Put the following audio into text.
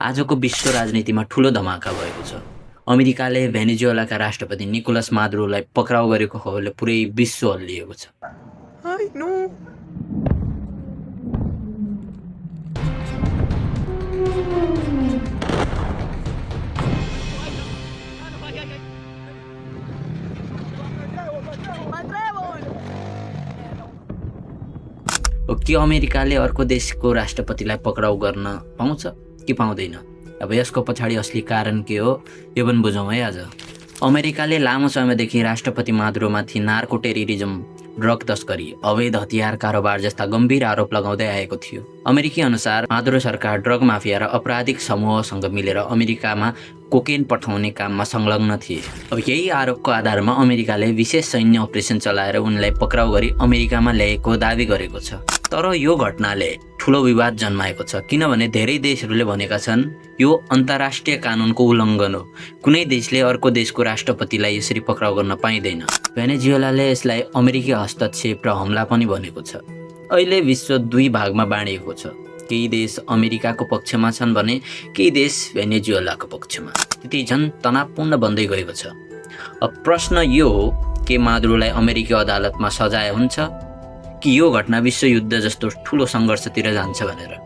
आजको विश्व राजनीतिमा ठूलो धमाका भएको छ। अमेरिकाले भेनेजुएलाका राष्ट्रपति निकोलस मादुरोलाई पक्राउ गरेको खबरले पुरै विश्व हल्लिएको छ। Ay, no. के अमेरिकाले अर्को देशको राष्ट्रपतिलाई पक्राउ गर्न पाउँछ कि पाउँदैन? अब यसको पछाडि असली कारण के हो यो पनि बुझौँ है आज। अमेरिकाले लामो समयदेखि राष्ट्रपति मादुरोमाथि नार्को टेररिजम, ड्रग तस्करी, अवैध हतियार कारोबार जस्ता गम्भीर आरोप लगाउँदै आएको थियो। अमेरिकी अनुसार मादुरो सरकार ड्रग माफिया र आपराधिक समूहसँग मिलेर अमेरिकामा कोकेन पठाउने काममा संलग्न थिए। अब यही आरोपको आधारमा अमेरिकाले विशेष सैन्य अपरेसन चलाएर उनलाई पक्राउ गरी अमेरिकामा ल्याएको दावी गरेको छ। तर यो घटनाले ठुलो विवाद जन्माएको छ, किनभने धेरै देशहरूले भनेका छन् यो अन्तर्राष्ट्रिय कानुनको उल्लङ्घन हो। कुनै देशले अर्को देशको राष्ट्रपतिलाई यसरी पक्राउ गर्न पाइँदैन। भेनेजुएलाले यसलाई अमेरिकी हस्तक्षेप र हमला पनि भनेको छ। अहिले विश्व दुई भागमा बाँडिएको छ। केही देश अमेरिकाको पक्षमा छन् भने केही देश भेनेजुएलाको पक्षमा। स्थिति झन् तनावपूर्ण बन्दै गएको छ। अब प्रश्न यो हो, के मादुरोलाई अमेरिकी अदालतमा सजाय हुन्छ कि यो घटना विश्वयुद्ध जस्तो ठुलो सङ्घर्षतिर जान्छ भनेर।